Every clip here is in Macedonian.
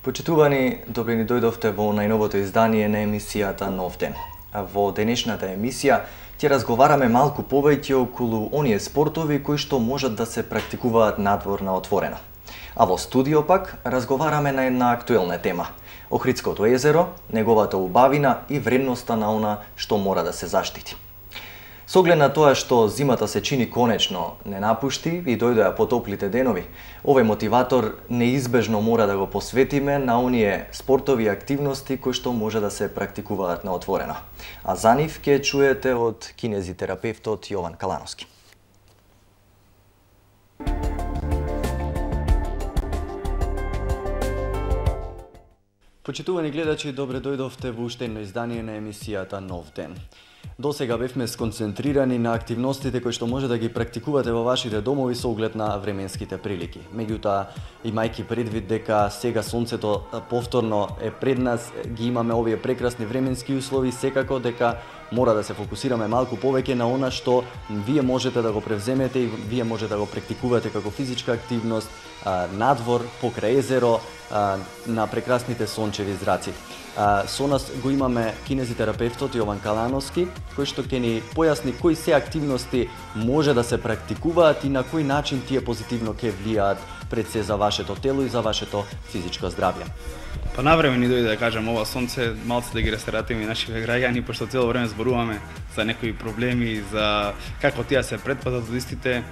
Почитувани, добре ни дојдовте во најновото издание на емисијата Нов ден. Во денешната емисија ќе разговараме малку повеќе околу оние спортови кои што можат да се практикуваат надвор на отворено. А во студио пак разговараме на една актуелна тема – Охридското езеро, неговата убавина и вредноста на она што мора да се заштити. Со оглед на тоа што зимата се чини конечно не напушти и дојдоа потоплите денови, овој мотиватор неизбежно мора да го посветиме на оние спортови активности кои што може да се практикуваат на отворено. А за нив ќе чуете од кинезитерапевтот Јован Калановски. Почитувани гледачи, добре дојдовте во уште едно издание на емисијата Нов ден. До сега бевме сконцентрирани на активностите кои што може да ги практикувате во вашите домови со оглед на временските прилики. Меѓутоа, имајќи предвид дека сега сонцето повторно е пред нас, ги имаме овие прекрасни временски услови, секако дека мора да се фокусираме малку повеќе на она што вие можете да го превземете и вие може да го практикувате како физичка активност надвор, покрај езеро, на прекрасните сончеви зраци. Со нас го имаме кинезитерапевтот Јован Калановски, кој што ќе ни појасни кои се активности може да се практикуваат и на кој начин тие позитивно ќе влијаат пред се за вашето тело и за вашето физичко здравје. Па навреме ни дојде да кажам ова сонце, малце да ги растаратиме нашите граѓани, пошто цело време зборуваме за некои проблеми, за како тие се предпазат од истите,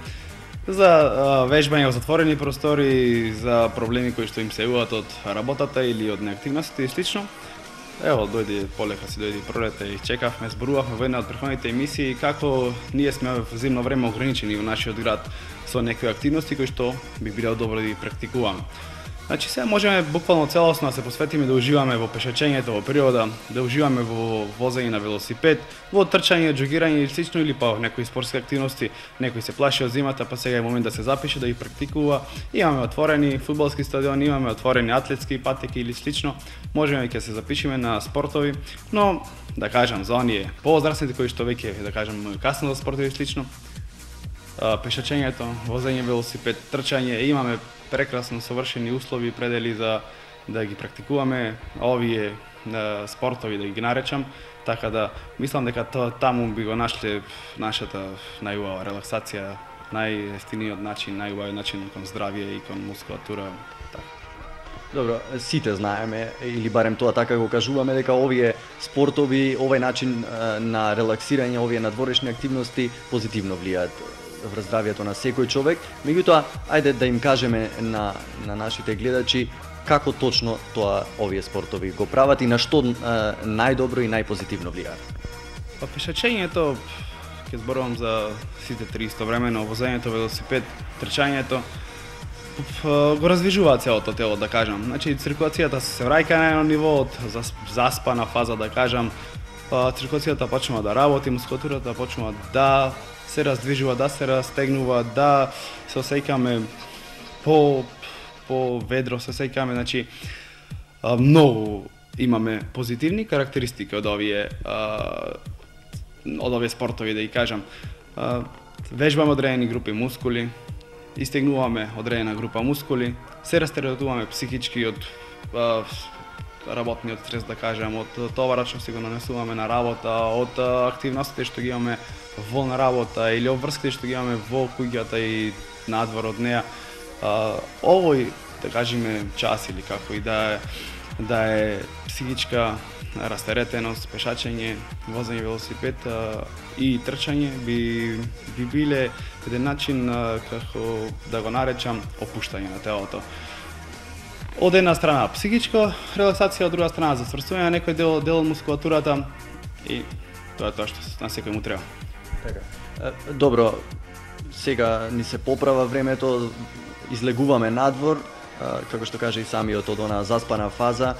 за вежбање во затворени простори, за проблеми кои што им се јавуваат од работата или од неактивностите и слично. Ево, дојде полека, си дојде пролета и чекавме, зборувавме во една од претходните емисии како ние сме во зимно време ограничени во нашиот град со некои активности кои што би било добро да ги практикуваме. Значи сега можеме буквално целосно да се посветиме да уживаме во пешачењето во природа, да уживаме во возење на велосипед, во трчање, џогирање или слично или па некои спортски активности. Некој се плаши од зимата, па сега е момент да се запише да ги практикува. Имаме отворени фудбалски стадиони, имаме отворени атлетски патеки или слично. Можеме ќе се запишеме на спортови, но да кажам за оние повозрастните кои што веќе да кажам касно за спортови и слично. Пешачењето, возење велосипед, трчање, имаме прекрасно совршени услови и предели за да ги практикуваме овие спортови, да ги наречам, така да мислам дека таму би го нашле нашата најубава релаксација, најефтиниот начин, најубавиот начин кон здравје и кон мускулатура. Добро, сите знаеме, или барем тоа така го кажуваме, дека овие спортови, овој начин на релаксирање, овие надворешни активности позитивно влијаат врз здравјето на секој човек. Меѓутоа, ајде да им кажеме на нашите гледачи како точно тоа овие спортови го прават и на што најдобро и најпозитивно влијаат. Па пешачењето, ќе зборувам за сите три истовремено, возењето, велосипед, трчањето, го раздвижува целото тело, да кажам. Значи, циркулацијата се враќа на едно ниво од заспана фаза, да кажам. Циркулацијата почнува да работи, мускулатурата почнува да се раздвижува, да се растегнува, да се осеќаме по ведро, се осеќаме, значи многу имаме позитивни карактеристики од овие спортови, да ги кажам. Вежбаме одредени групи мускули, истегнуваме одредена група мускули, се растеретуваме психички од работниот стрес, да кажем, од товарот што си го нанесуваме на работа, од активностите што ги имаме во на работа или обврските што ги имаме во куќата и надвор од неа. Овој, да кажеме, час или како и да е психичка растеретеност, пешачење, возење велосипед и трчање би биле еден начин како да го наречам опуштање на телото. Од една страна психичка релаксација, од друга страна засврсување на некој дел од мускулатурата и тоа е тоа што на секој му треба. Така. Добро, сега ни се поправа времето, излегуваме надвор, како што каже и самиот од она заспана фаза.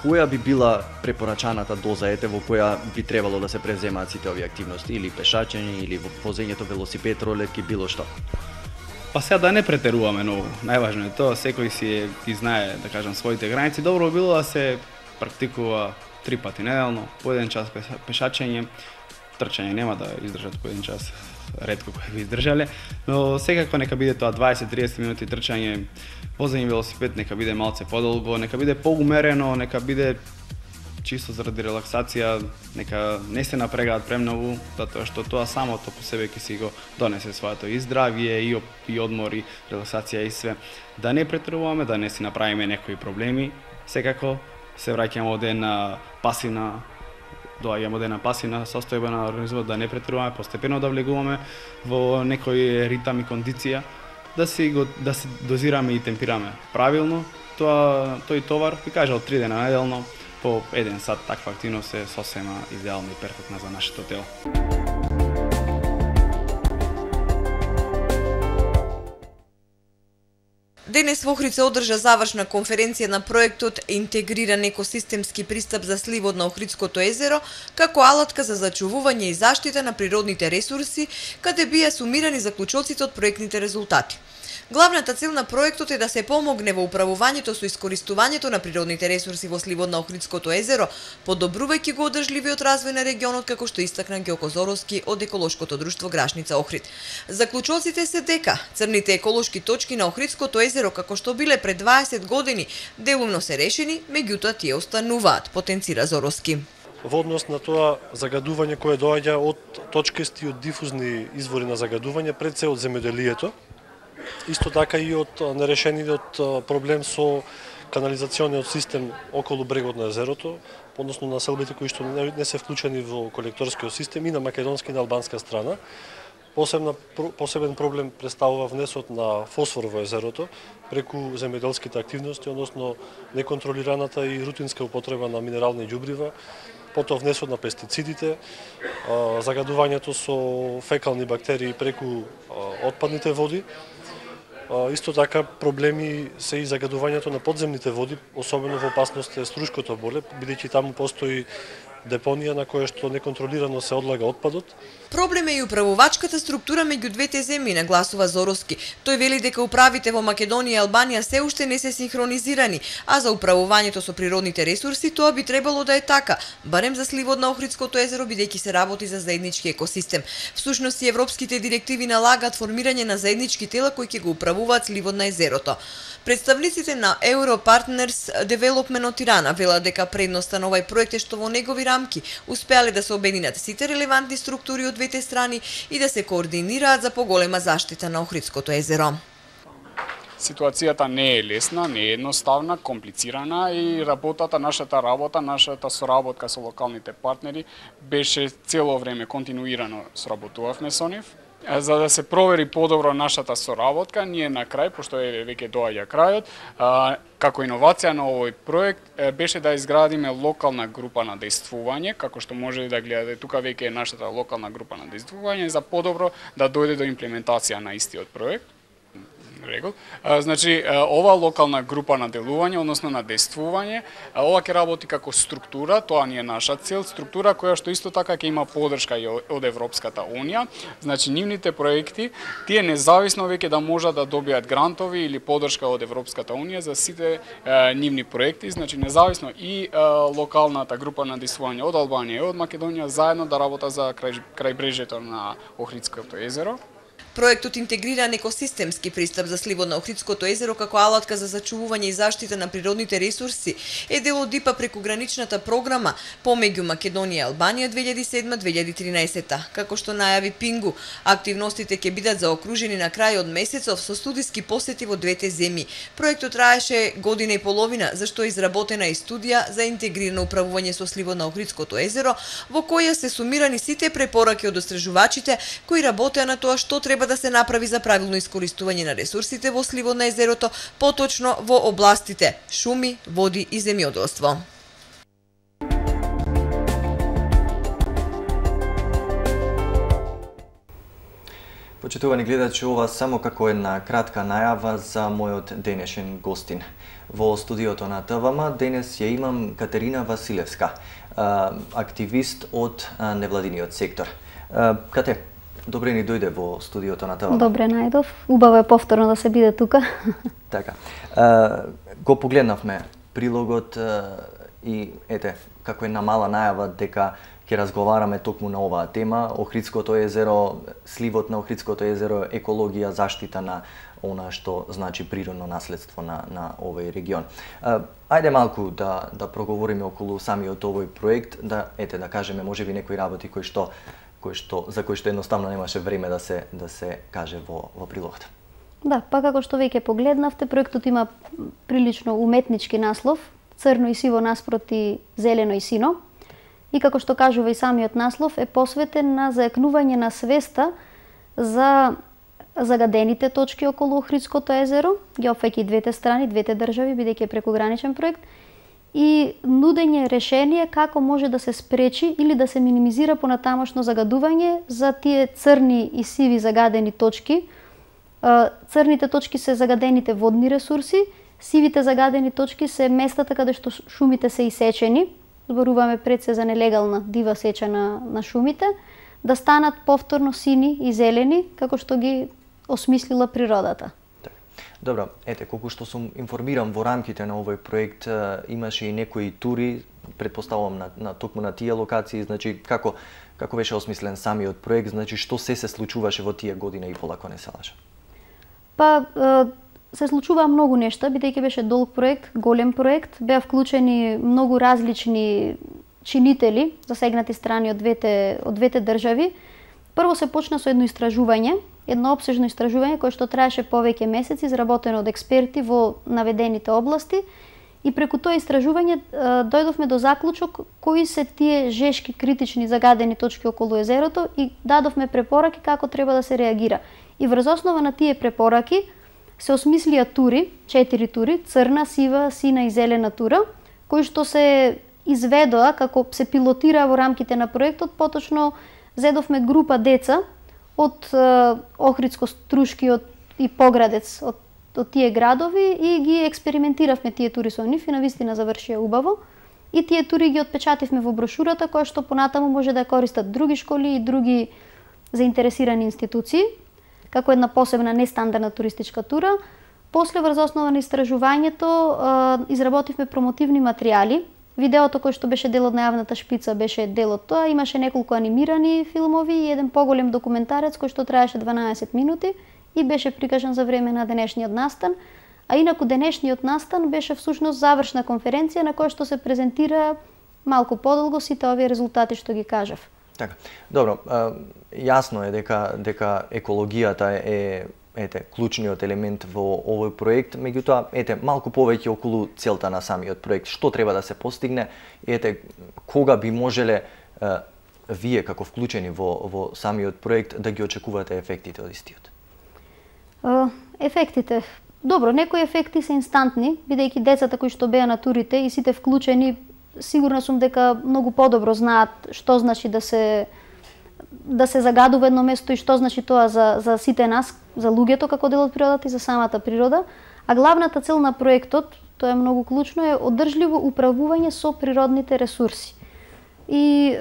Која би била препорачаната доза, во која би требало да се преземаат сите овие активности, или пешачење, или возењето велосипед, ролетки, било што? Па сега да не претеруваме многу. Најважно е тоа, секој си знае, да кажам, своите граници. Добро би било да се практикува 3 пати неделно, по 1 час пешачење, трчање нема да издржат по 1 час, ретко кои би издржале, но секако нека биде тоа 20-30 минути трчање, возење велосипед нека биде малце подолго, нека биде поумерено, нека биде чисто заради релаксација, нека не се напрегаат премногу, затоа што тоа самото по себе ќе си го донесе своето и здравје, и одмор, и релаксација и све. Да не претруваме, да не си направиме некои проблеми, секако се враќаме од една пасивна доаѓаме од една пасивна состојба на организмот, да не претруваме, постепено да влегуваме во некој ритам и кондиција, да си дозираме и темпираме правилно тој товар, ви кажал 3 дена неделно, по 1 сат таква активност е сосема идеална и перфектна за нашето тело. Денес во Охрид се одржа завршна конференција на проектот Интегриран екосистемски пристап за сливот на Охридското езеро како алатка за зачувување и заштита на природните ресурси, каде бија сумирани заклучоците од проектните резултати. Главната цел на проектот е да се помогне во управувањето со искористувањето на природните ресурси во сливот на Охридското езеро, подобрувајќи го одржливиот развој на регионот, како што истакна Ѓоко Зоровски од Еколошкото друштво Грашница Охрид. Заклучоците се дека црните еколошки точки на Охридското езеро, како што биле пред 20 години, делумно се решени, меѓутоа тие остануваат, потенцира Зоровски. Во однос на тоа загадување кое доаѓа од точкасти, од дифузни извори на загадување, пред се од земјоделието, исто така и од нерешениот проблем со канализациониот систем околу брегот на езерото, односно на селбите кои што не се вклучени во колекторскиот систем и на македонска и на албанска страна. Посебен проблем представува внесот на фосфор во езерото преку земјоделските активности, односно неконтролираната и рутинска употреба на минерални ѓубрива, потоа внесот на пестицидите, загадувањето со фекални бактерии преку отпадните води. Исто така проблеми се и загадувањето на подземните води, особено во опасност е струшкото боле, бидејќи таму постои депонија на која што неконтролирано се одлага отпадот. Проблем е и управувачката структура меѓу двете земји, нагласува Зоровски. Тој вели дека управите во Македонија и Албанија се уште не се синхронизирани, а за управувањето со природните ресурси тоа би требало да е така, барем за сливот на Охридското езеро, бидејќи се работи за заеднички екосистем. Всушност и европските директиви налагаат формирање на заеднички тела кои ќе го управуваат сливот на езерото. Представниците на Europartners Development од Тирана велат дека предноста на овај проект е што во негови рамки успеале да се обединат сите релевантни структури од двете страни и да се координираат за поголема заштита на Охридското езеро. Ситуацијата не е лесна, не е едноставна, комплицирана и нашата соработка со локалните партнери беше цело време континуирано соработувавме со нив. За да се провери подобро нашата соработка, ние на крај, пошто веќе доаѓа крајот, како иновација на овој проект беше да изградиме локална група на действување, како што може да гледате тука веќе е нашата локална група на действување за подобро да дојде до имплементација на истиот проект. Значи, ова локална група на делување, односно на действување, ова ќе работи како структура, тоа ни е наша цел, структура која што исто така ќе има поддршка и од Европската Унија. Значи, нивните проекти, тие независно веќе да можат да добијат грантови или поддршка од Европската Унија за сите нивни проекти, значи независно и локалната група на действување од Албанија и од Македонија заедно да работа за крајбрежјето на Охридското езеро. Проектот Интегриран екосистемски пристап за сливот на Охридското езеро како алатка за зачувување и заштита на природните ресурси е дел од ИПА прекуграничната програма помеѓу Македонија и Албанија 2007-2013. Како што најави Пингу, активностите ќе бидат заокружени на крајот месецов со студиски посети во двете земји. Проектот траеше година и половина, зашто е изработена и студија за интегрирано управување со сливот на Охридското езеро, во која се сумирани сите препораки од истражувачите кои работеа на тоа што треба да се направи за правилно искористување на ресурсите во сливот на езерото, поточно во областите шуми, води и земјоделство. Почитувани гледачи, ова само како една кратка најава за мојот денешен гостин. Во студиото на ТВМ денес ја имам Катерина Василевска, активист од невладиниот сектор. Кате, добре ни дојде во студиото на ТВМ. Добре најдов. Убаво е повторно да се биде тука. Така. Го погледнавме прилогот и ете, како една мала најава дека ќе разговараме токму на оваа тема, Охридското езеро, сливот на Охридското езеро, екологија, заштита на она што значи природно наследство на овој регион. Ајде малку да проговориме околу самиот овој проект, да кажеме можеби некои работи за кои што едноставно немаше време да се каже во прилогата. Да, па како што веќе погледнавте, проектот има прилично уметнички наслов, црно и сиво наспроти зелено и сино. И како што кажува и самиот наслов, е посветен на зајакнување на свеста за загадените точки околу Охридското езеро, ги опфаќа и двете страни, двете држави, бидејќи е прекограничен проект, и нудење решение како може да се спречи или да се минимизира понатамошно загадување за тие црни и сиви загадени точки. Црните точки се загадените водни ресурси, сивите загадени точки се местата каде што шумите се исечени, зборуваме пред се за нелегална дива сеча на шумите, да станат повторно сини и зелени, како што ги осмислила природата. Добро, колку што сум информиран, во рамките на овој проект имаше и некои тури, предпоставувам на токму на тие локации, значи како беше осмислен самиот проект, значи што се случуваше во тие година и пола, ако не се лажам? Па се случуваа многу нешта, бидејќи беше долг проект, голем проект, беа вклучени многу различни чинители, засегнати страни од двете држави. Прво се почна со едно истражување, едно опсежно истражување кое што траеше повеќе месеци, изработено од експерти во наведените области, и преку тоа истражување дојдовме до заклучок кои се тие жешки критични загадени точки околу езерото и дадовме препораки како треба да се реагира. И врз основа на тие препораки се осмислија тури, 4 тури, црна, сива, сина и зелена тура, кои што се изведоа како се пилотира во рамките на проектот. Поточно зедовме група деца од Охридско, Струшки и Поградец, од тие градови, и ги експериментиравме тие тури со нив и навистина завршија убаво. И тие тури ги отпечативме во брошурата, која што понатаму може да ја користат други школи и други заинтересирани институции, како една посебна нестандардна туристичка тура. После, врз основа на истражувањето, изработивме промотивни материјали. Видеото кој што беше дел од најавната шпица беше дел од тоа. Имаше неколку анимирани филмови и еден поголем документарец кој што траеше 12 минути и беше прикажан за време на денешниот настан. А инаку денешниот настан беше всушност завршна конференција на која што се презентира малку подолго сите овие резултати што ги кажав. Така. Добро, јасно е дека екологијата е клучниот елемент во овој проект, меѓутоа малку повеќе околу целта на самиот проект, што треба да се постигне, кога би можеле вие како вклучени во самиот проект да ги очекувате ефектите од истиот? Ефектите. Добро, некои ефекти се инстантни, бидејќи децата кои што беа на турите и сите вклучени, сигурна сум дека многу подобро знаат што значи да се загадува едно место и што значи тоа за сите нас, за луѓето како дел од природата и за самата природа. А главната цел на проектот, тоа е многу клучно, е одржливо управување со природните ресурси. И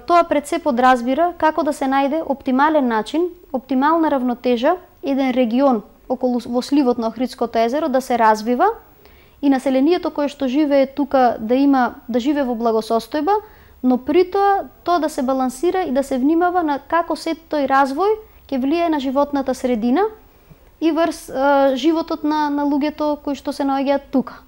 тоа пред се подразбира како да се најде оптимален начин, оптимална равнотежа, еден регион во сливот на Охридското езеро да се развива и населението кое што живее тука да живее во благосостојба, но при тоа да се балансира и да се внимава на како сет тој развој ќе влијае на животната средина и врз животот на луѓето кои што се наоѓаат тука.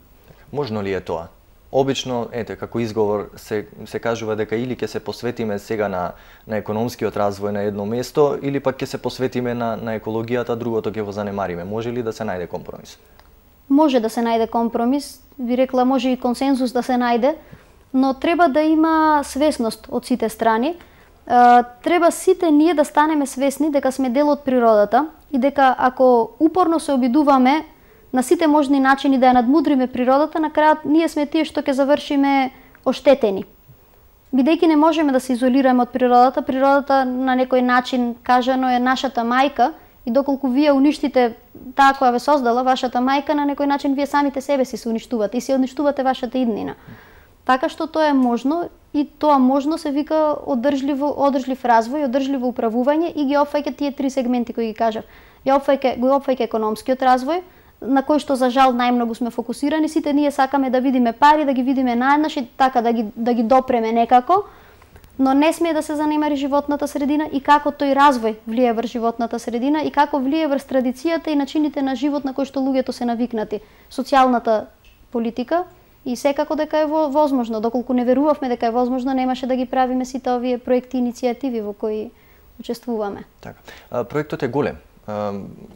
Можно ли е тоа? Обично, како изговор се кажува дека или ќе се посветиме сега на економскиот развој на едно место, или пак ќе се посветиме на екологијата, другото ќе го занемариме. Може ли да се најде компромис? Може да се најде компромис, би рекла може и консензус да се најде, но треба да има свесност од сите страни. Треба сите ние да станеме свесни дека сме дел од природата и дека ако упорно се обидуваме на сите можни начини да ја надмудриме природата, на крајот ние сме тие што ќе завршиме оштетени. Бидејќи не можеме да се изолираме од природата, природата на некој начин кажано е нашата мајка и доколку вие уништите таа која ве создала, вашата мајка, на некој начин вие самите себе си се уништувате и се уништувате вашата иднина. Така што тоа е можно и тоа можно се вика одржлив развој, одржливо управување и ги опфаќа тие три сегменти кои ги кажав. Го опфаќа економскиот развој, на кој што за жал најмногу сме фокусирани. Сите ние сакаме да видиме пари, да ги видиме наеднаш и така да ги допреме некако. но не смее да се занемари животната средина и како тој развој влие врз животната средина и како влие врз традицијата и начините на живот на кои што луѓето се навикнати. Социјалната политика и секако дека е возможно, доколку не верувавме дека е возможно, немаше да ги правиме сите овие проекти и иницијативи во кои учествуваме. Така. Проектот е голем.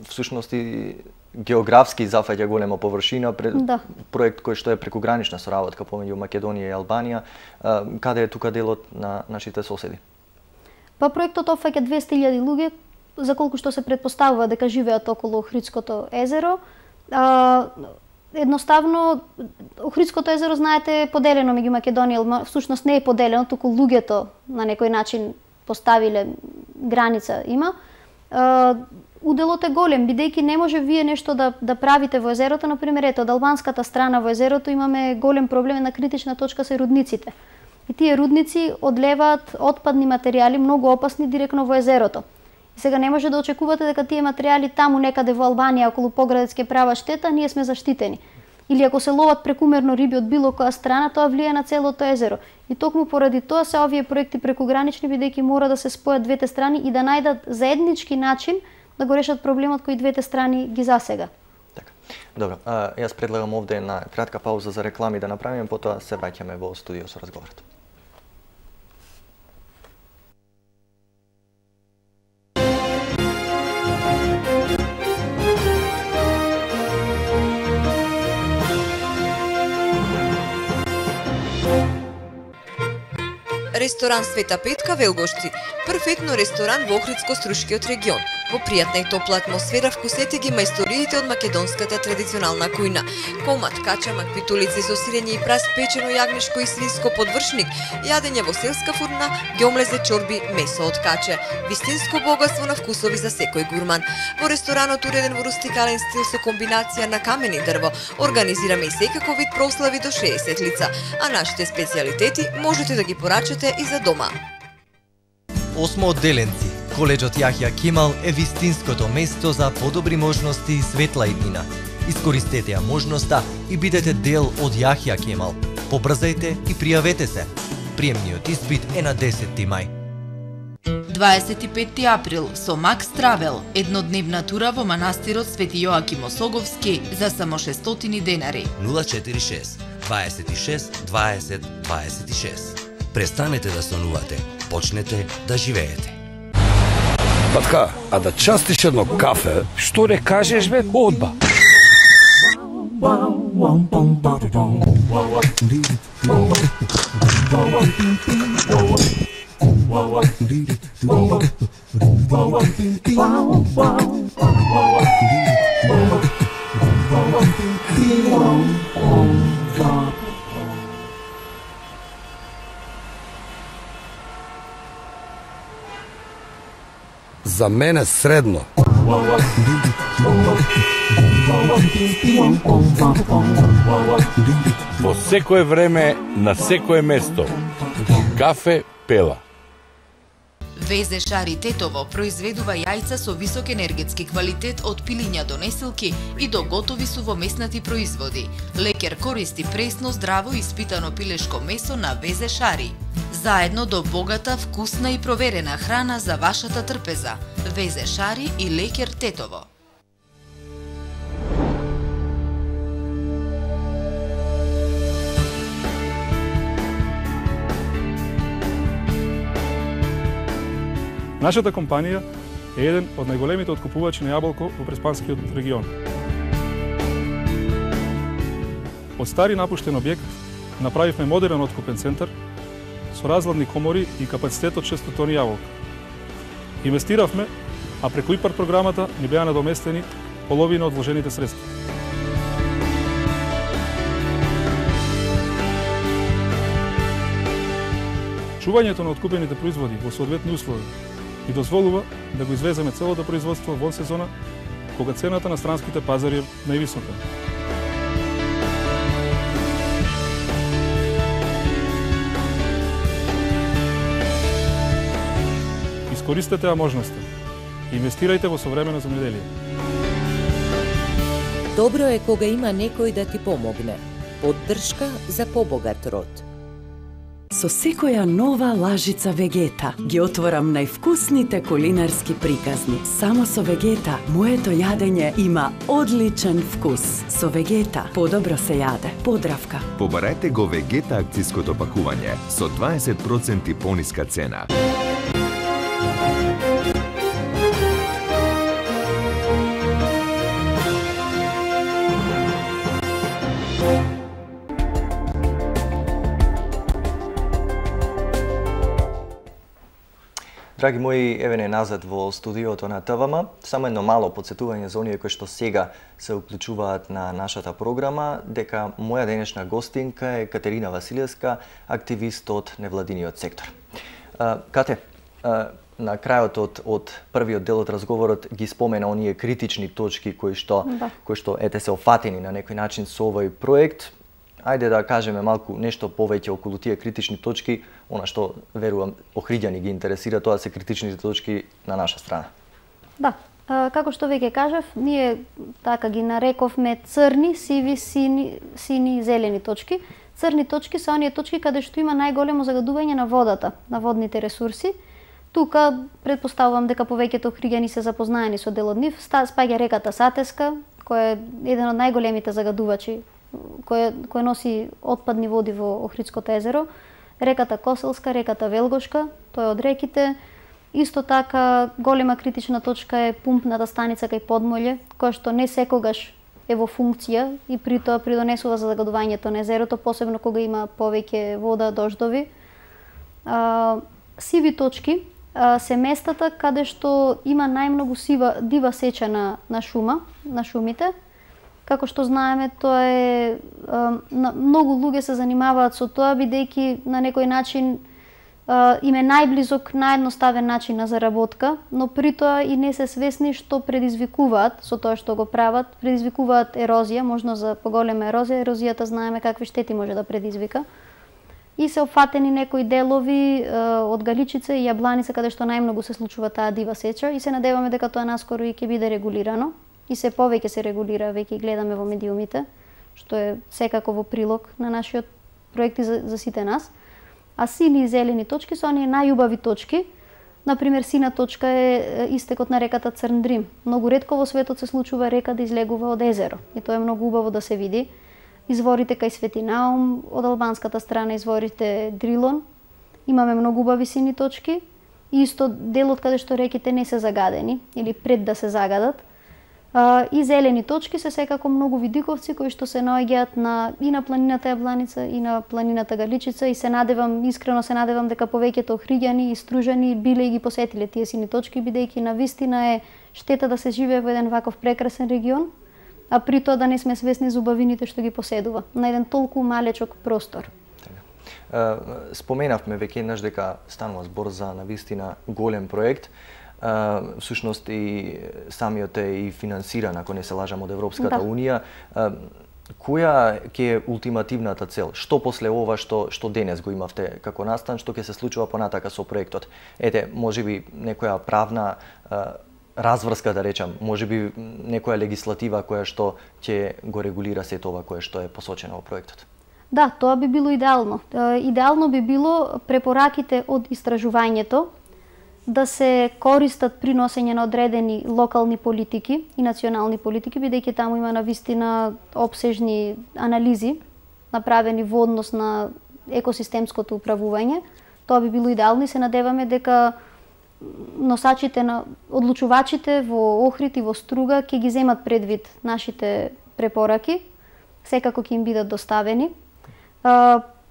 Всушност и географски зафаќа голема површина, проект кој што е прекугранична соработка помеѓу Македонија и Албанија. Каде е тука делот на нашите соседи? Па проектот опфаќа 200.000 луѓе, за колку што се претпоставува дека живеат околу Охридското езеро. Едноставно, Охридското езеро, знаете, е поделено меѓу Македонија и Албанија. Всушност не е поделено, туку луѓето на некој начин поставиле граница има. Уделот е голем, бидејќи не може вие нешто да правите во езерото. Например, ето, од албанската страна во езерото имаме голем проблем, на критична точка се рудниците. И тие рудници одлеваат отпадни материјали, многу опасни, директно во езерото. И сега не може да очекувате дека тие материјали таму некаде во Албанија, околу поградец ќе прават штета, ние сме заштитени. Или ако се ловат прекумерно риби од било која страна, тоа влие на целото езеро. И токму поради тоа се овие проекти прекугранични, бидејќи мора да се спојат двете страни и да најдат заеднички начин да го решат проблемот кој двете страни ги засега. Така. Добро, јас предлагам овде една кратка пауза за реклами да направиме, потоа се враќаме во студио со разговорот. Ресторан Света Петка Велгошци, перфектно ресторан во Охридско-Струшкиот регион. Во пријатна и топла атмосфера вкусете ги мајсториите од македонската традиционална кујна. Комат, качамак, питулици со сирење и прас, печено јагнешко и свинско подвршник, јадење во селска фурна, ѓомлезе, чорби, месо од каче. Вистинско богатство на вкусови за секој гурман. Во ресторанот, уреден во рустикален стил со комбинација на камен и дрво, организираме и секако вид прослави до 60 лица, а нашите специјалитети можете да ги порачате и за дома. Осмо одделенци. Коледжот Јахја Кемал е вистинското место за подобри можности и светла иднина. Искористете ја можноста и бидете дел од Јахја Кемал. Побрзајте и пријавете се. Приемниот испит е на 10 мај. 25 април со Макс Травел, еднодневна тура во манастирот Свети Јоаким Осоговски за само 600 денари. 046 26 20 26. Престанете да сонувате, почнете да живеете. Патка, а да частиш едно кафе? Што не кажеш, бе? Одба. За мене средно. Во секое време, на секое место. Кафе Пела. ВЗ Шари Тетово произведува јајца со висок енергетски квалитет од пилиња до неселки и до готови сувомеснати производи. Лекер користи пресно, здраво и испитано пилешко месо на ВЗ Шари. Заедно до богата, вкусна и проверена храна за вашата трпеза. ВЗ Шари и Лекер Тетово. Нашата компанија е еден од најголемите откупувачи на јаболко во Преспанскиот регион. Од стари напуштен објект направивме модерен откупен центар со разладни комори и капацитет од 600 тони јаболка. Инвестиравме, а преку ИПАР програмата ни беа надоместени половина од вложените средства. Чувањето на откупените производи во соодветни услови и дозволува да го извеземе целото производство во сезона, кога цената на странските пазари е највисока. Искористете ја можноста и инвестирајте во современо земјоделие. Добро е кога има некој да ти помогне. Поддршка за побогат род. Со секоја нова лажица Вегета ги отворам највкусните кулинарски приказни. Само со Вегета моето јадење има одличен вкус. Со Вегета подобро се јаде. Подравка. Побарајте го Вегета акцијското пакување со 20% пониска цена. Драги мои, еве не назад во студиото на ТВМ. Само едно мало подсетување за оние кои што сега се уклучуваат на нашата програма, дека моја денешна гостинка е Катерина Василевска, активист од невладиниот сектор. Кате, на крајот од првиот дел од разговорот ги спомена оние критични точки кои што ете се офатени на некој начин со овој проект. Ајде да кажеме малку нешто повеќе околу тие критични точки, она што верувам охриѓани ги интересира, тоа се критичните точки на наша страна. Да, како што веќе кажав, ние така ги нарековме црни, сиви, сини и зелени точки. Црни точки се оние точки каде што има најголемо загадување на водата, на водните ресурси. Тука предпоставувам дека повеќето охриѓани се запознаени со дел од нив. Спаѓа реката Сатеска, која е еден од најголемите загадувачи кој носи отпадни води во Охридското езеро, реката Коселска, реката Велгошка, тоа е од реките. Исто така голема критична точка е пумпната станица кај Подмолје, која што не секогаш е во функција и при тоа придонесува за загадувањето на езерото, посебно кога има повеќе вода, дождови. Сиви точки се местата каде што има најмногу дива сеча на шума, на шумите. Како што знаеме, тоа е многу луѓе се занимаваат со тоа бидејќи на некој начин им е најблизок, наједноставен начин на заработка, но при тоа и не се свесни што предизвикуваат со тоа што го прават, предизвикуваат ерозија, можно за поголема ерозија, ерозијата знаеме какви штети може да предизвика. И се опфатени некои делови од Галичица и Јабланица каде што најмногу се случува таа дива сеча и се надеваме дека тоа наскоро и ќе биде регулирано. И се повеќе се регулира, веќе гледаме во медиумите, што е секако во прилог на нашиот проекти за сите нас. А сини и зелени точки се оние најубави точки. Например, сина точка е истекот на реката Црндрим. Многу ретко во светот се случува река да излегува од езеро и тоа е многу убаво да се види. Изворите кај Свети Наум, од албанската страна изворите Дрилон. Имаме многу убави сини точки. И исто делот каде што реките не се загадени или пред да се загадат. И зелени точки се секако многу видиковци кои што се наоѓаат и на планината Јабланица и на планината Галичица и искрено се надевам дека повеќето охриѓани и стружани биле и ги посетиле тие сини точки бидејќи навистина е штета да се живее во еден ваков прекрасен регион, а при тоа да не сме свесни за убавините што ги поседува на еден толку малечок простор. Споменавме веќе еднаш дека станува збор за навистина голем проект. Всушност и самиот е и финансиран, ако не се лажам, од Европската Унија. Која ќе е ултимативната цел? Што после ова што денес го имавте како настан, што ќе се случува понатака со проектот? Ете, можеби некоја правна разврска, да речам, можеби некоја легислатива која што ќе го регулира сето ова кое што е посочено во проектот? Да, тоа би било идеално. Идеално би било препораките од истражувањето да се користат при носење на одредени локални политики и национални политики, бидејќи таму има навистина опсежни анализи направени во однос на екосистемското управување. Тоа би било идеално и се надеваме дека носачите на одлучувачите во Охрид и во Струга ќе ги земат предвид нашите препораки, секако ќе им бидат доставени.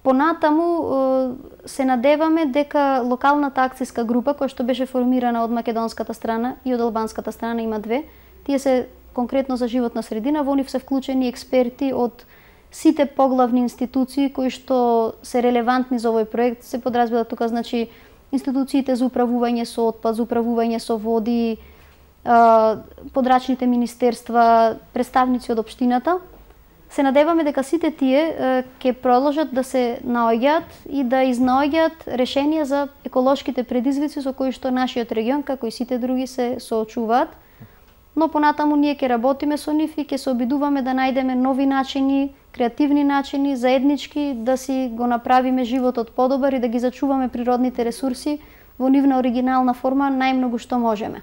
Понатаму се надеваме дека локалната акцијска група која што беше формирана од македонската страна и од албанската страна, има две, тие се конкретно за животна средина, во нив се вклучени експерти од сите поглавни институции кои што се релевантни за овој проект. Се подразбира тука, значи, институциите за управување со отпад, за управување со води, подрачните министерства, представници од општината. Се надеваме дека сите тие ќе продолжат да се наоѓаат и да изнаоѓаат решенија за еколошките предизвици со кои што нашиот регион, како и сите други, се соочуваат. Но понатаму ние ќе работиме со нив и ќе се обидуваме да најдеме нови начини креативни начини, заеднички да си го направиме животот подобар и да ги зачуваме природните ресурси во нивна оригинална форма најмногу што можеме.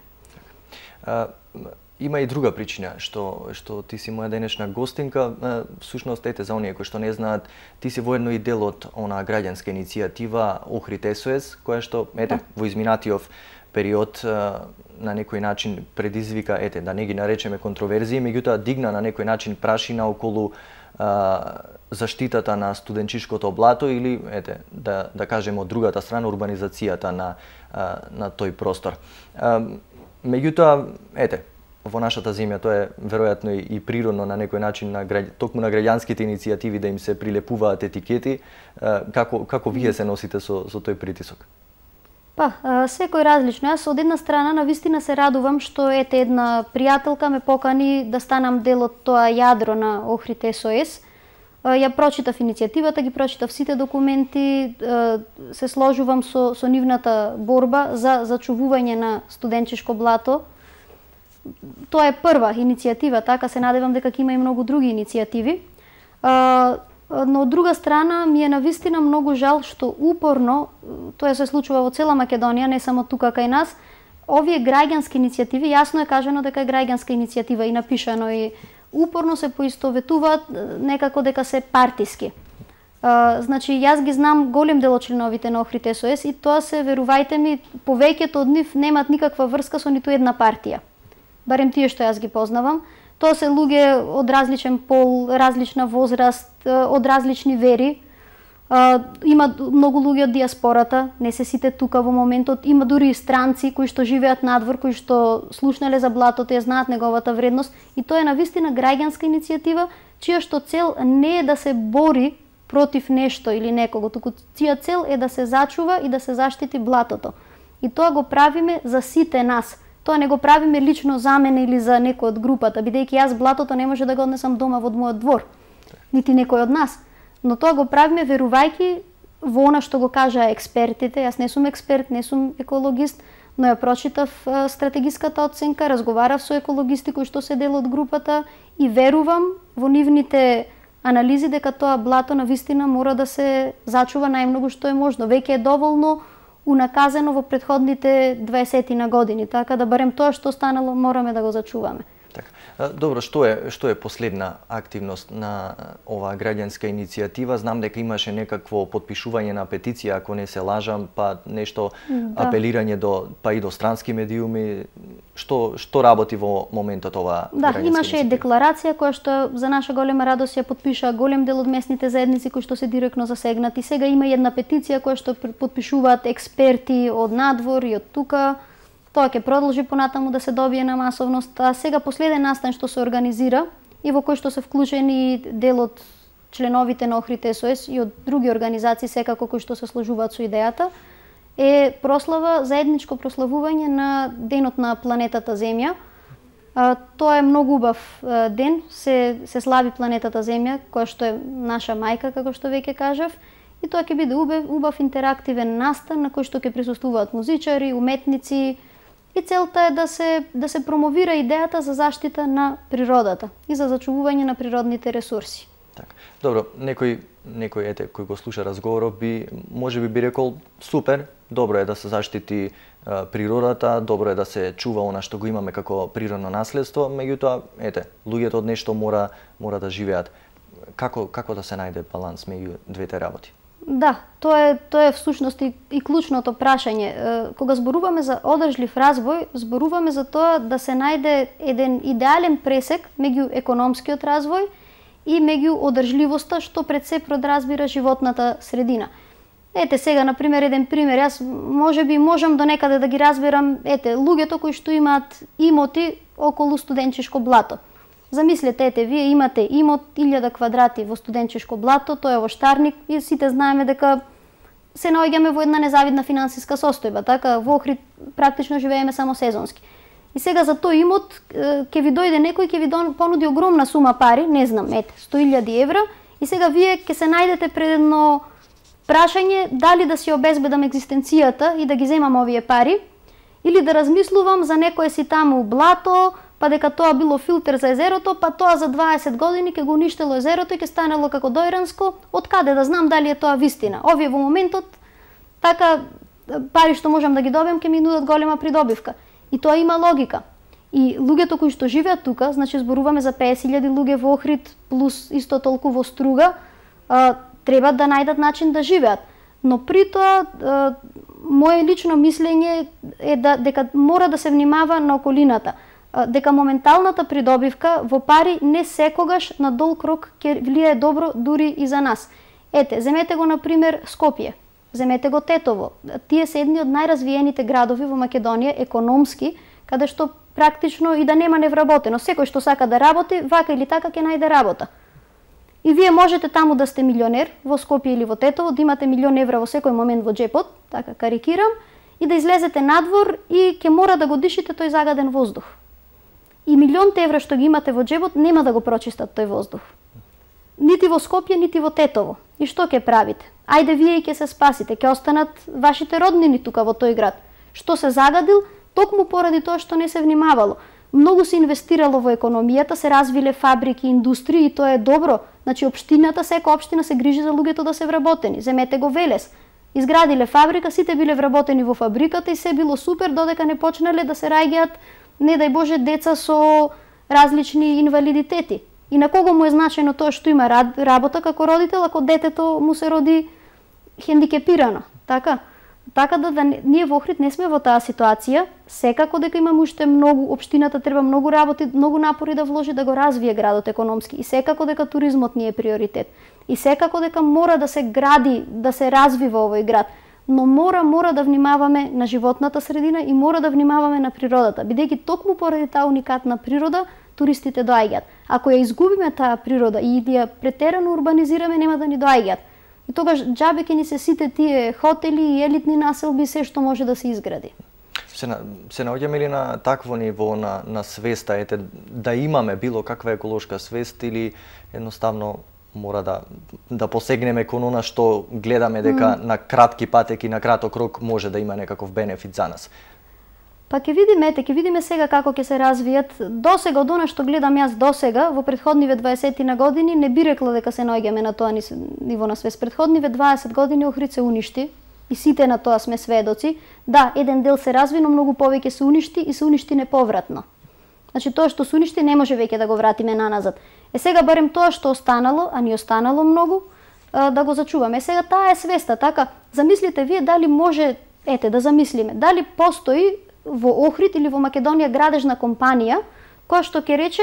Има и друга причина што ти си моја денешна гостинка. Всушност, ете, за оние кои што не знаат, ти си воедно и дел од онаа граѓанска иницијатива Охрид СОС, која што, ете, во изминатиот период на некој начин предизвика, ете, да не ги наречеме контроверзии, меѓутоа дигна на некој начин прашина околу заштитата на студенчишкото блато или, ете, да кажеме од другата страна, урбанизацијата на тој простор. Меѓутоа, ете, во нашата земја тоа е веројатно и природно на некој начин токму на граѓанските иницијативи да им се прилепуваат етикети. Како вие се носите со тој притисок? Па, секој различно. Јас од една страна навистина се радувам што ете една пријателка ме покани да станам дел од тоа јадро на Охрид СОС. Ја прочитав иницијативата, ги прочитав сите документи, се сложувам со нивната борба за зачувување на студенчишко блато. Тоа е прва иницијатива, така се надевам дека ќе има и многу други иницијативи. Но од друга страна ми е навистина многу жал што упорно, тоа се случува во цела Македонија, не само тука кај нас, овие граѓански иницијативи, јасно е кажано дека е граѓанска иницијатива и напишано и упорно се поистоветуваат некако дека се партиски. Значи, јас ги знам голем дел од членовите на Охрид СОС и тоа се, верувајте ми, повеќето од нив немаат никаква врска со ниту една партија. Барем тие што јас ги познавам. Тоа се луѓе од различен пол, различна возраст, од различни вери. Има многу луѓе од диаспората, не се сите тука во моментот. Има дури и странци кои што живеат надвор, кои што слушнале за блатото, ја знаат неговата вредност. И тоа е навистина граѓанска иницијатива, чија што цел не е да се бори против нешто или некого, туку чија цел е да се зачува и да се заштити блатото. И тоа го правиме за сите нас. Тоа не го правиме лично за мене или за некој од групата, бидејќи јас блатото не може да го однесам дома во мојот двор, нити некој од нас. Но тоа го правиме верувајќи во она што го кажаа експертите. Јас не сум експерт, не сум екологист, но ја прочитав стратегиската оценка, разговарав со екологисти кои што се дел од групата и верувам во нивните анализи дека тоа блато навистина мора да се зачува најмногу што е можно. Веќе е доволно унаказано во претходните 20 години, така да барем тоа што станало мораме да го зачуваме. Така. Добро, што е последна активност на оваа граѓанска иницијатива? Знам дека имаше некакво потпишување на петиција, ако не се лажам, па нешто апелирање и до странски медиуми. Што работи во моментот оваа граѓанска иницијатива? Имаше декларација која што за наша голема радост ја потпиша голем дел од местните заедници кои што се директно засегнати. Сега има и една петиција која што потпишуваат експерти од надвор и од тука. Тоа ќе продолжи понатаму да се добие на масовност, а сега последен настан што се организира и во кој што се вклучени дел од членовите на Охрид СОС и од други организации секако кои што се сложуваат со идејата, е прослава, заедничко прославување на денот на планетата Земја. Тоа е многу убав ден, се слави планетата Земја, која што е наша мајка, како што веќе кажав, и тоа ќе биде убав интерактивен настан на кој што ќе присуствуваат музичари, уметници. И целта е да се промовира идејата за заштита на природата и за зачувување на природните ресурси. Така. Добро, некој ете кој го слуша разговорот можеби би рекол супер, добро е да се заштити природата, добро е да се чува она што го имаме како природно наследство, меѓутоа ете, луѓето од нешто мора да живеат. Како да се најде баланс меѓу двете работи? Да, тоа е всушност и клучното прашање. Кога зборуваме за одржлив развој, зборуваме за тоа да се најде еден идеален пресек меѓу економскиот развој и меѓу одржливоста што пред се подразбира животната средина. Ете сега, например, еден пример, јас можеби можам до некаде да ги разберам, луѓето кои што имаат имоти околу студенчишко блато. Замислете, вие имате имот 1000 квадрати во студенчишко блато, тоа е во Штарник и сите знаеме дека се наоѓаме во една незавидна финансиска состојба, така во Охрид практично живееме само сезонски. И сега за тој имот ќе ви дојде некој, ќе ви понуди огромна сума пари, не знам, 100.000 евра, и сега вие ќе се најдете пред едно прашање дали да си обезбедам екзистенцијата и да ги земам овие пари, или да размислувам за некое си таму блато, па дека тоа било филтер за езерото, па тоа за 20 години ќе го уништило езерото и ќе станело како доиранско. Од каде да знам дали е тоа вистина? Овие во моментот така пари што можам да ги добиам ќе ми нудат голема придобивка. И тоа има логика. И луѓето кои што живеат тука, значи зборуваме за 50.000 луѓе во Охрид плюс исто толку во Струга, треба да најдат начин да живеат. Но при тоа моje лично мислење е дека мора да се внимава на околината. Дека моменталната придобивка во пари не секогаш на долг рок ќе влијае добро дури и за нас. Ете, земете го на пример Скопје, земете го Тетово. Тие се едни од најразвиените градови во Македонија економски, каде што практично и да нема невработено. Секој што сака да работи, вака или така ќе најде работа. И вие можете таму да сте милионер во Скопје или во Тетово, да имате милион евра во секој момент во джепот, така карикирам, и да излезете надвор и ќе мора да го дишите тој загаден воздух. И милионте евра што ги имате во джебот нема да го прочистат тој воздух. Нити во Скопје, нити во Тетово. И што ќе правите? Ајде вие и ќе се спасите, ќе останат вашите роднини тука во тој град. Што се загадил? Токму поради тоа што не се внимавало. Многу се инвестирало во економијата, се развиле фабрики, индустрии и тоа е добро. Значи општината, секоја општина се грижи за луѓето да се вработени. Земете го Велес. Изградиле фабрика, сите биле вработени во фабриката и се било супер додека не почнале да се раѓаат, не дај Боже, деца со различни инвалидитети. И на кого му е значено тоа што има работа како родител ако детето му се роди хендикепирано, така? Така да ние во Охрид не сме во таа ситуација, секако дека имаме уште многу, општината треба многу работи, многу напори да вложи да го развие градот економски и секако дека туризмот ни е приоритет. И секако дека мора да се гради, да се развива овој град, но мора да внимаваме на животната средина и мора да внимаваме на природата, бидејќи токму поради таа уникатна природа туристите доаѓаат. Ако ја изгубиме таа природа и ја претерано урбанизираме, нема да ни доаѓаат. И тогаш џабе ќе ни се сите тие хотели и елитни населби, се што може да се изгради. Се наоѓаме ли на такво ниво на свеста, ете, да имаме било каква еколошка свест или едноставно мора да посегнеме кон она што гледаме дека на кратки патеки, на краток рок може да има некаков бенефит за нас? Па ќе видиме сега како ќе се развијат. Досега од она што гледам јас досега во претходниве 20 на години не би рекла дека се наоѓаме на тоа ниво на свест. Претходниве 20 години Охрид се уништи и сите на тоа сме сведоци. Да, еден дел се разви, но многу повеќе се уништи и се уништи неповратно. Значи тоа што се уништи не може веќе да го вратиме наназад. Сега барем тоа што останало, а ни останало многу, да го зачуваме. Сега таа е свеста, така. Замислите вие дали може, да замислиме, дали постои во Охрид или во Македонија градежна компанија која што ќе рече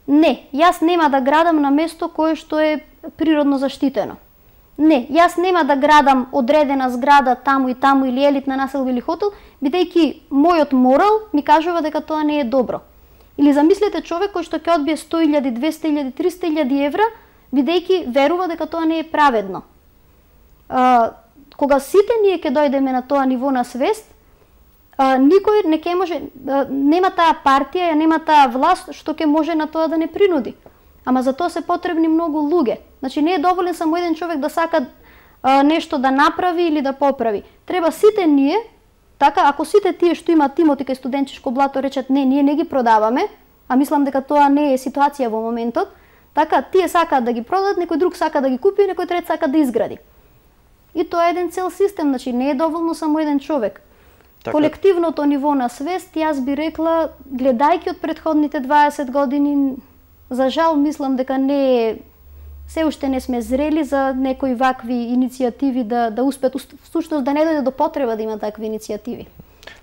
не, јас нема да градам на место кое што е природно заштитено. Не, јас нема да градам одредена зграда таму и таму или елитна населба или хотел, бидејќи мојот морал ми кажува дека тоа не е добро. Или замислете човек кој што ќе одбие 100.000, 200.000, 300.000 евра, бидејќи верува дека тоа не е праведно. Кога сите ние ќе дојдеме на тоа ниво на свест, никој не ќе може, нема таа партија, нема таа власт што ќе може на тоа да не принуди. Ама за тоа се потребни многу луѓе. Значи не е доволен само еден човек да сака нешто да направи или да поправи. Треба сите ние, така, ако сите тие што имаат Тимоти кај студентчешко блато речат не, ние не ги продаваме, а мислам дека тоа не е ситуација во моментот, така, тие сакаат да ги продадат, некој друг сака да ги купи, некој трет сака да изгради. И тоа е еден цел систем, значи не е доволно само еден човек. Колективното ниво на свест, јас би рекла, гледајќи од претходните 20 години, за жал мислам дека не е, се уште не сме зрели за некои вакви иницијативи да успеат, всушност да не дојде до потреба да има такви иницијативи.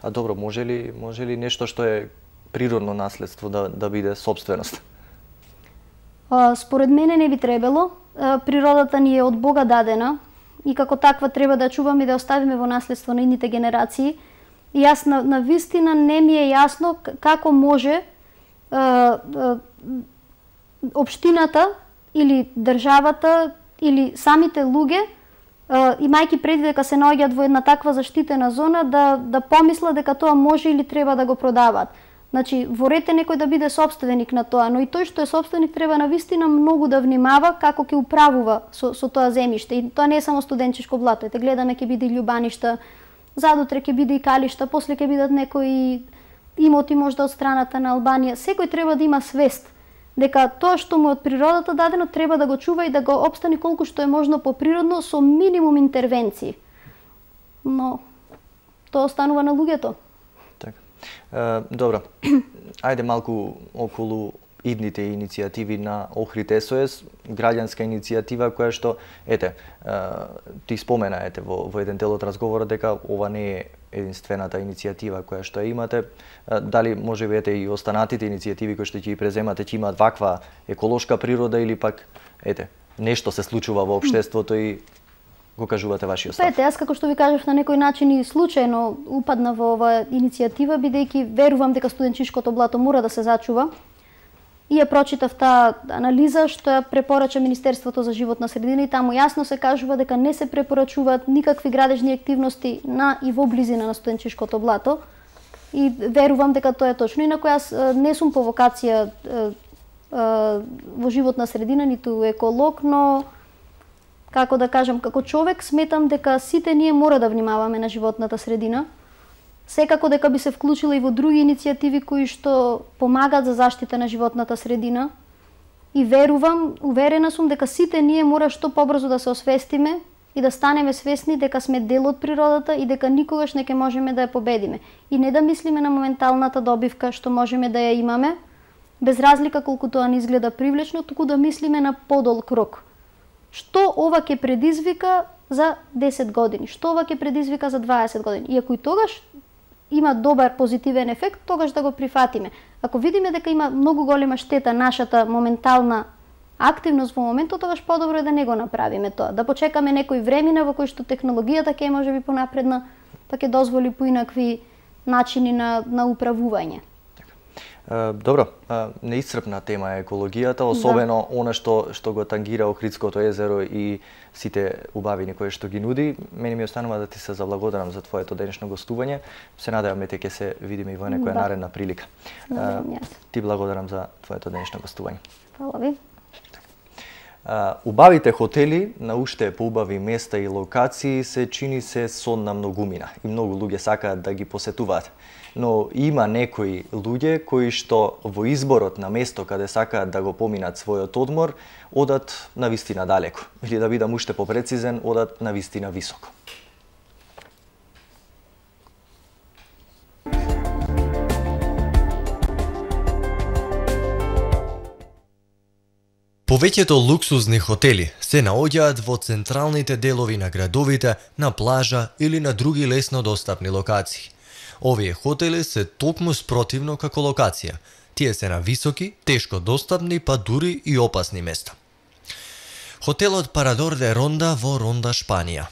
А добро, може ли нешто што е природно наследство да биде собственост? Според мене не би требало. Природата ни е од Бога дадена и како таква треба да чуваме и да оставиме во наследство на идните генерации. И јас на вистина не ми е јасно како може општината или државата или самите луѓе, имајќи преди дека се наоѓаат во една таква заштитена зона, да помислат дека тоа може или треба да го продаваат. Значи, ворете некој да биде собственик на тоа, но и тој што е собственик треба на вистина многу да внимава како ќе управува со тоа земјиште. И тоа не е само студентчешко блато, гледаме ќе биде и љубаништа, задутре ќе биде и калишта, после ќе бидат некои имоти можда од страната на Албанија. Секој треба да има свест дека тоа што му е од природата дадено треба да го чува и да го опстани колку што е можно поприродно со минимум интервенции. Но тоа останува на луѓето. Така. Добро. Ајде малку околу идните иницијативи на Охрид СОС, граѓанска иницијатива која што, ти спомена во еден дел од разговорот дека ова не е единствената иницијатива која што ја имате. Дали може би и останатите иницијативи кои што ќе ги преземате ќе имаат ваква еколошка природа или пак нешто се случува во општеството и го кажувате вашиот став? Јас како што ви кажав на некој начин и случајно упадна во оваа иницијатива бидејќи верувам дека студенчишкото блато мора да се зачува. И ја прочитав таа анализа што ја препорача Министерството за животна средина и таму јасно се кажува дека не се препорачуваат никакви градежни активности на и во близина на студенчишкото блато. И верувам дека тоа е точно. Инаку јас не сум по вокација во животна средина, ниту еколог, но како да кажам, како човек сметам дека сите ние мора да внимаваме на животната средина. Секако дека би се вклучила и во други иницијативи кои што помагаат за заштита на животната средина и уверена сум дека сите ние мора што побрзо да се освестиме и да станеме свесни дека сме дел од природата и дека никогаш не ќе можеме да ја победиме. И не да мислиме на моменталната добивка што можеме да ја имаме, без разлика колку тоа ни изгледа привлечно, туку да мислиме на подолг рок. Што ова ќе предизвика за 10 години, што ова ќе предизвика за 20 години. И ако и тогаш има добар позитивен ефект, тогаш да го прифатиме. Ако видиме дека има многу голема штета нашата моментална активност во моментот, тогаш подобро е да не го направиме тоа. Да почекаме некој времина во кој што технологијата ќе може би понапредна, па ќе дозволи поинакви начини на управување. Добро, неисцрпна тема е екологијата, особено она што го тангира Охридското езеро и сите убавини кои што ги нуди. Мене ми останува да ти се заблагодарам за твоето денешно гостување. Се надевам дека ќе се видиме и во некоја наредна прилика. Ти благодарам за твоето денешно гостување. Фала ви. Убавите хотели на уште поубави места и локации се чини се сон на многумина и многу луѓе сакаат да ги посетуваат. Но има некои луѓе кои што во изборот на место каде сакаат да го поминат својот одмор, одат на вистина далеко. Или да бидам уште попрецизен, одат на вистина високо. Повеќето луксузни хотели се наоѓаат во централните делови на градовите, на плажа или на други лесно достапни локации. Овие хотели се токму спротивно како локација. Тие се на високи, тешко достапни, па дури и опасни места. Хотелот Парадор де Ронда во Ронда, Шпанија.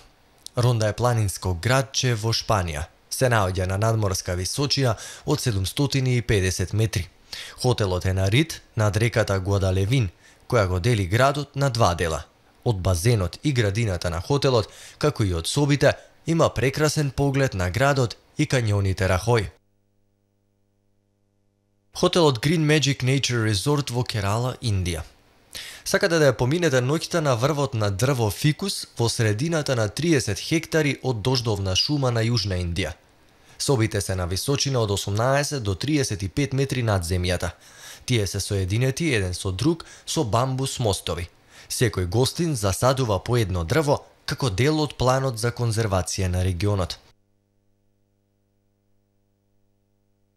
Ронда е планинско градче во Шпанија. Се наоѓа на надморска височина од 750 метри. Хотелот е на рид над реката Гуадалевин, која го дели градот на два дела. Од базенот и градината на хотелот, како и од собите, има прекрасен поглед на градот и кањоните Рахој. Хотелот Green Magic Nature Resort во Керала, Индија. Сакате да ја поминете ноќта на врвот на дрво фикус во средината на 30 хектари од дождовна шума на Јужна Индија. Собите се на височина од 18 до 35 метри над земјата. Тие се соединети еден со друг со бамбус мостови. Секој гостин засадува по едно дрво како дел од планот за конзервација на регионот.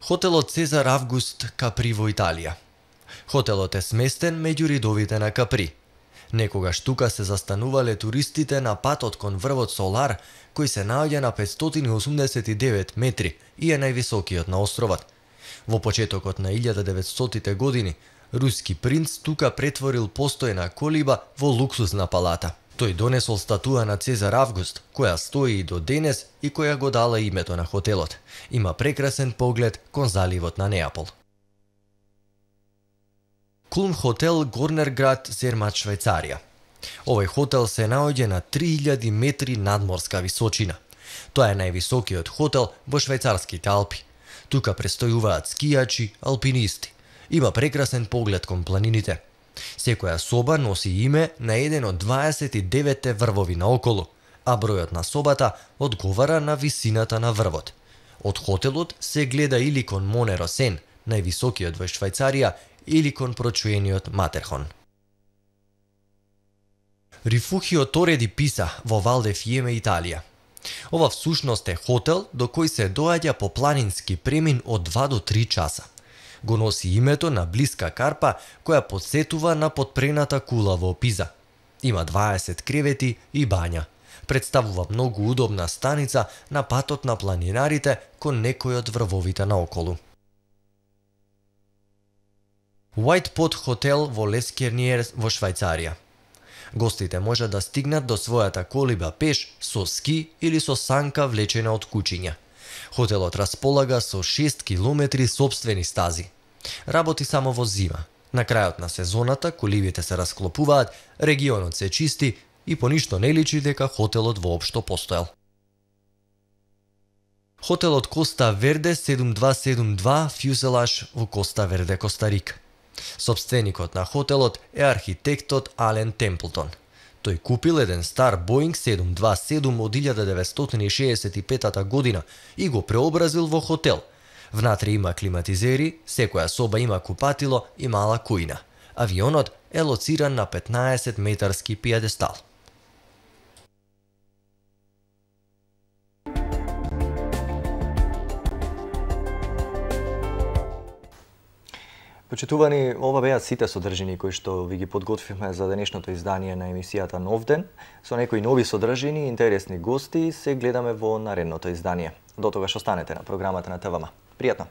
Хотелот Цезар Август Капри во Италија. Хотелот е сместен меѓу ридовите на Капри. Некогаш тука се застанувале туристите на патот кон врвот Солар, кој се наоѓа на 589 метри и е највисокиот на островот. Во почетокот на 1900-тите години, руски принц тука претворил постојна колиба во луксузна палата. Тој донесол статуа на Цезар Август, која стои и до денес и која го дала името на хотелот. Има прекрасен поглед кон заливот на Неапол. Кулм хотел Горнерград, Зермат, Швајцарија. Овој хотел се наоѓа на 3000 метри надморска височина. Тоа е највисокиот хотел во швајцарските Алпи. Тука престојуваат скијачи, алпинисти. Има прекрасен поглед кон планините. Секоја соба носи име на еден од 29 врвови наоколу, а бројот на собата одговара на висината на врвот. Од хотелот се гледа или кон Моне Росен, највисокиот во Швајцарија, или кон прочуениот Матерхон. Рифухио Торе ди Писа во Вал де Фиеме, Италија. Ова всушност е хотел до кој се доаѓа по планински премин од 2 до 3 часа. Го носи името на блиска карпа која подсетува на подпрената кула во Пиза. Има 20 кревети и бања. Представува многу удобна станица на патот на планинарите кон некој од врвовите наоколу. White Pot хотел во Лескерниер во Швајцарија. Гостите може да стигнат до својата колиба пеш со ски или со санка влечена од кучиња. Хотелот располага со 6 километри сопствени стази. Работи само во зима. На крајот на сезоната колибите се расклопуваат, регионот се чисти и по ништо не личи дека хотелот воопшто постоел. Хотелот Коста Верде 7272 Фюзелаж во Коста Верде, Коста Рика. Собственикот на хотелот е архитектот Ален Темплтон. Тој купил еден стар Боинг 727 од 1965 година и го преобразил во хотел. Внатре има климатизери, секоја соба има купатило и мала кујна. Авионот е лоциран на 15 метарски пиедестал. Почитувани, ова беа сите содржини кои што ви ги подготвивме за денешното издание на емисијата Нов ден. Со некои нови содржини и интересни гости се гледаме во наредното издание. До тогаш останете на програмата на ТВМ. Пријатно!